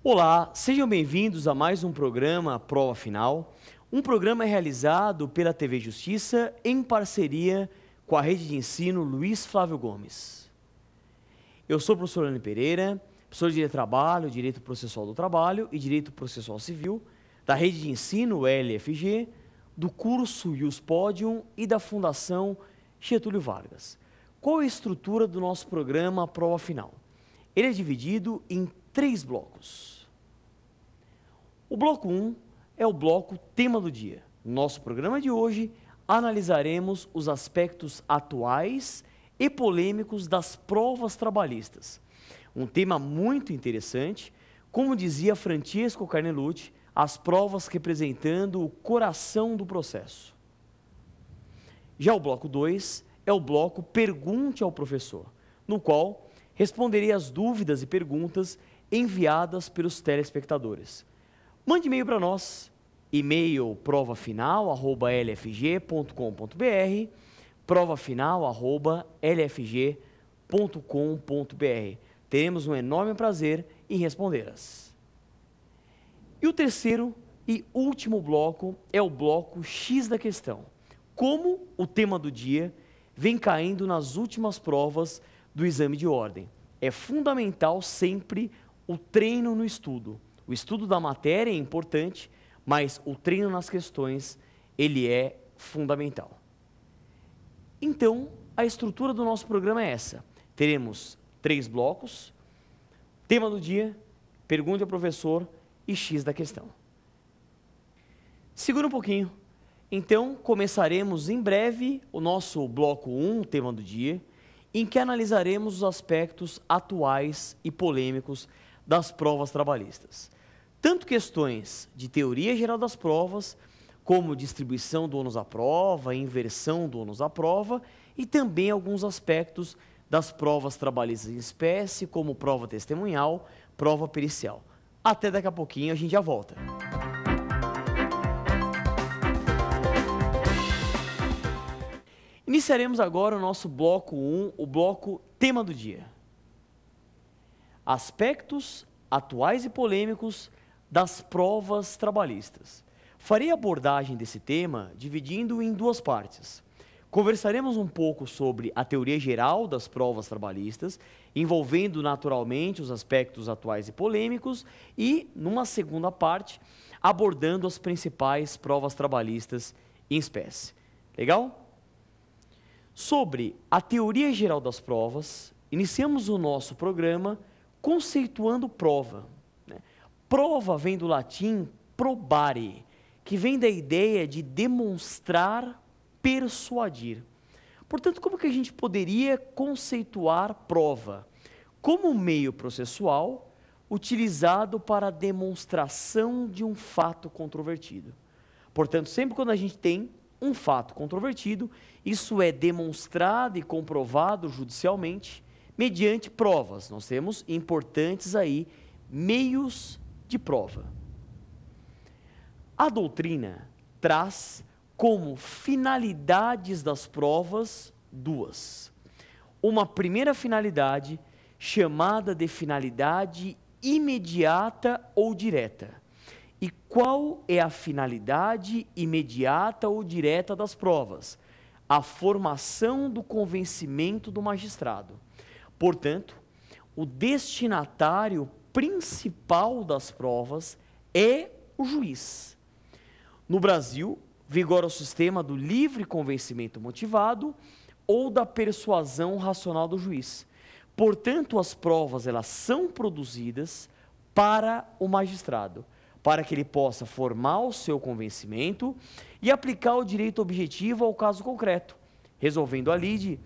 Olá, sejam bem-vindos a mais um programa Prova Final. Um programa realizado pela TV Justiça em parceria com a rede de ensino Luiz Flávio Gomes. Eu sou o professor Lani Pereira, professor de Direito do Trabalho, Direito Processual do Trabalho e Direito Processual Civil, da rede de ensino LFG, do curso Ius Podium e da Fundação Getúlio Vargas. Qual é a estrutura do nosso programa Prova Final? Ele é dividido em 3 blocos. O bloco 1 é o bloco tema do dia. No nosso programa de hoje, analisaremos os aspectos atuais e polêmicos das provas trabalhistas. Um tema muito interessante, como dizia Francesco Carnelucci, as provas representando o coração do processo. Já o bloco 2 é o bloco Pergunte ao Professor, no qual responderei as dúvidas e perguntas enviadas pelos telespectadores. Mande e-mail para nós, e-mail provafinal@lfg.com.br, provafinal@lfg.com.br. Teremos um enorme prazer em respondê-las. E o terceiro e último bloco é o bloco X da questão. Como o tema do dia vem caindo nas últimas provas do exame de ordem. É fundamental sempre o treino no estudo. O estudo da matéria é importante, mas o treino nas questões, ele é fundamental. Então, a estrutura do nosso programa é essa. Teremos 3 blocos, tema do dia, pergunte ao professor e X da questão. Segura um pouquinho. Então, começaremos em breve o nosso bloco 1, tema do dia, em que analisaremos os aspectos atuais e polêmicos das provas trabalhistas. Tanto questões de teoria geral das provas, como distribuição do ônus à prova, inversão do ônus à prova, e também alguns aspectos das provas trabalhistas em espécie, como prova testemunhal, prova pericial. Até daqui a pouquinho, a gente já volta. Iniciaremos agora o nosso bloco 1, o bloco tema do dia. Aspectos atuais e polêmicos das provas trabalhistas. Farei a abordagem desse tema dividindo em 2 partes. Conversaremos um pouco sobre a teoria geral das provas trabalhistas, envolvendo naturalmente os aspectos atuais e polêmicos, e, numa segunda parte, abordando as principais provas trabalhistas em espécie. Legal? Sobre a teoria geral das provas, iniciamos o nosso programa conceituando prova. Prova vem do latim probare, que vem da ideia de demonstrar, persuadir. Portanto, como que a gente poderia conceituar prova? Como um meio processual utilizado para a demonstração de um fato controvertido. Portanto, sempre quando a gente tem um fato controvertido, isso é demonstrado e comprovado judicialmente mediante provas. Nós temos importantes aí meios de prova. A doutrina traz como finalidades das provas 2. Uma primeira finalidade chamada de finalidade imediata ou direta. E qual é a finalidade imediata ou direta das provas? A formação do convencimento do magistrado. Portanto, o destinatário principal das provas é o juiz. No Brasil, vigora o sistema do livre convencimento motivado ou da persuasão racional do juiz. Portanto, as provas elas são produzidas para o magistrado, para que ele possa formar o seu convencimento e aplicar o direito objetivo ao caso concreto, resolvendo a lide,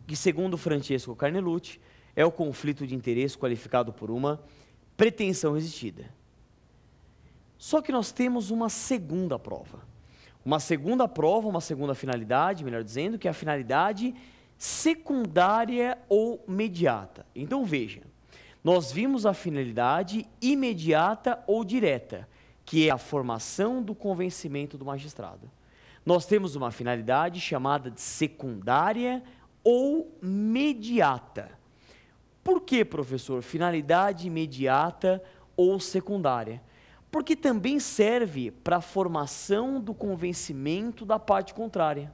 que segundo Francesco Carnelucci, é o conflito de interesse qualificado por uma pretensão resistida. Só que nós temos uma segunda prova. Uma segunda prova, uma segunda finalidade, melhor dizendo, que é a finalidade secundária ou mediata. Então veja, nós vimos a finalidade imediata ou direta, que é a formação do convencimento do magistrado. Nós temos uma finalidade chamada de secundária ou mediata. Por que, professor, finalidade imediata ou secundária, porque também serve para a formação do convencimento da parte contrária.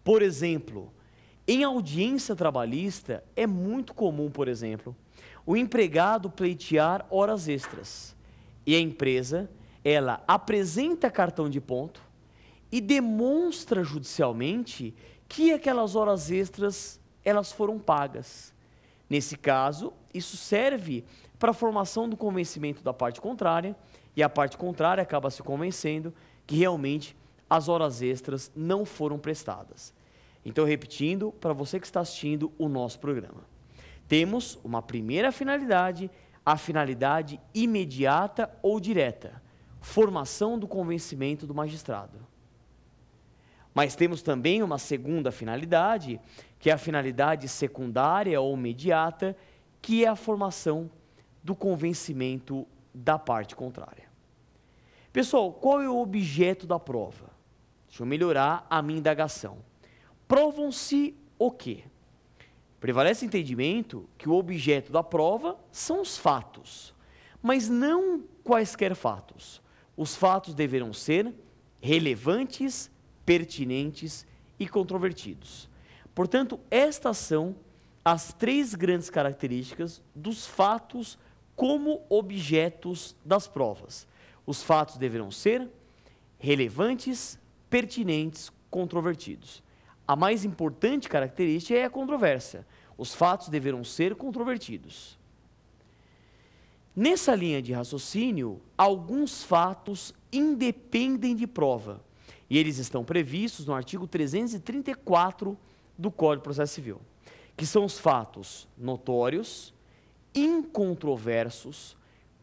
Por exemplo, em audiência trabalhista, é muito comum, por exemplo, o empregado pleitear horas extras e a empresa, ela apresenta cartão de ponto e demonstra judicialmente que aquelas horas extras, elas foram pagas. Nesse caso, isso serve para a formação do convencimento da parte contrária e a parte contrária acaba se convencendo que realmente as horas extras não foram prestadas. Então, repetindo, para você que está assistindo o nosso programa, temos uma primeira finalidade, a finalidade imediata ou direta, formação do convencimento do magistrado. Mas temos também uma segunda finalidade, que é a finalidade secundária ou imediata, que é a formação do convencimento da parte contrária. Pessoal, qual é o objeto da prova? Deixa eu melhorar a minha indagação. Provam-se o quê? Prevalece o entendimento que o objeto da prova são os fatos, mas não quaisquer fatos. Os fatos deverão ser relevantes, pertinentes e controvertidos. Portanto, estas são as três grandes características dos fatos como objetos das provas. Os fatos deverão ser relevantes, pertinentes, controvertidos. A mais importante característica é a controvérsia. Os fatos deverão ser controvertidos. Nessa linha de raciocínio, alguns fatos independem de prova, e eles estão previstos no artigo 334 do Código de Processo Civil, que são os fatos notórios, incontroversos,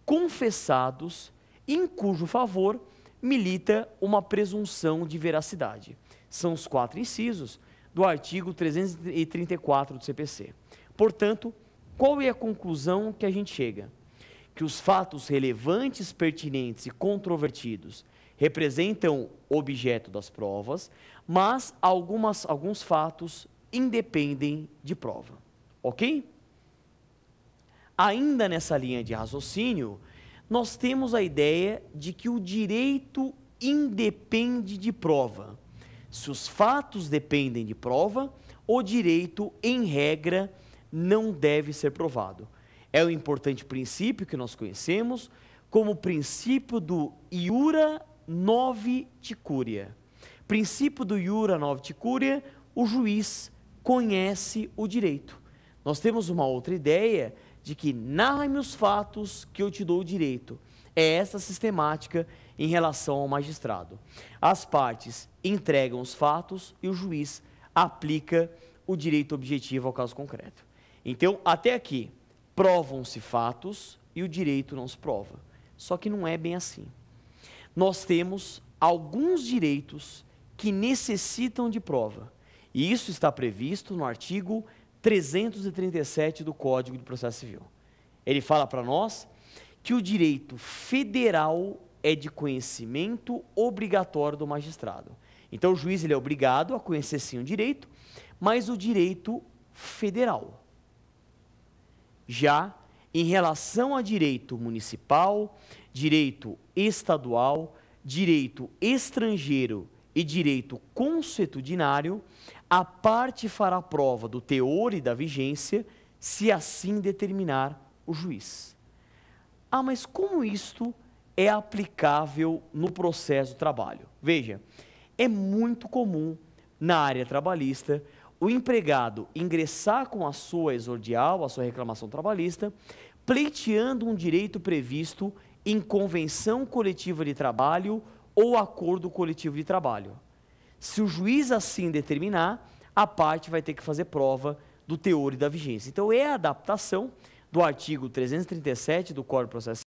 confessados, em cujo favor milita uma presunção de veracidade. São os 4 incisos do artigo 334 do CPC. Portanto, qual é a conclusão que a gente chega? Que os fatos relevantes, pertinentes e controvertidos representam objeto das provas, mas alguns fatos independem de prova. Ok? Ainda nessa linha de raciocínio, nós temos a ideia de que o direito independe de prova. Se os fatos dependem de prova, o direito, em regra, não deve ser provado. É um importante princípio que nós conhecemos como o princípio do iura novit curia. Princípio do iura novit curia, o juiz conhece o direito. Nós temos uma outra ideia de que narra-me os fatos que eu te dou o direito. É essa sistemática em relação ao magistrado. As partes entregam os fatos e o juiz aplica o direito objetivo ao caso concreto. Então, até aqui, provam-se fatos e o direito não se prova. Só que não é bem assim. Nós temos alguns direitos que necessitam de prova. E isso está previsto no artigo 337 do Código de Processo Civil. Ele fala para nós que o direito federal é de conhecimento obrigatório do magistrado. Então, o juiz ele é obrigado a conhecer sim o direito, mas o direito federal. Já em relação a direito municipal, direito estadual, direito estrangeiro e direito consuetudinário, a parte fará prova do teor e da vigência, se assim determinar o juiz. Ah, mas como isto é aplicável no processo do trabalho? Veja, é muito comum na área trabalhista o empregado ingressar com a sua exordial, a sua reclamação trabalhista, pleiteando um direito previsto em convenção coletiva de trabalho ou acordo coletivo de trabalho. Se o juiz assim determinar, a parte vai ter que fazer prova do teor e da vigência. Então, é a adaptação do artigo 337 do Código de Processo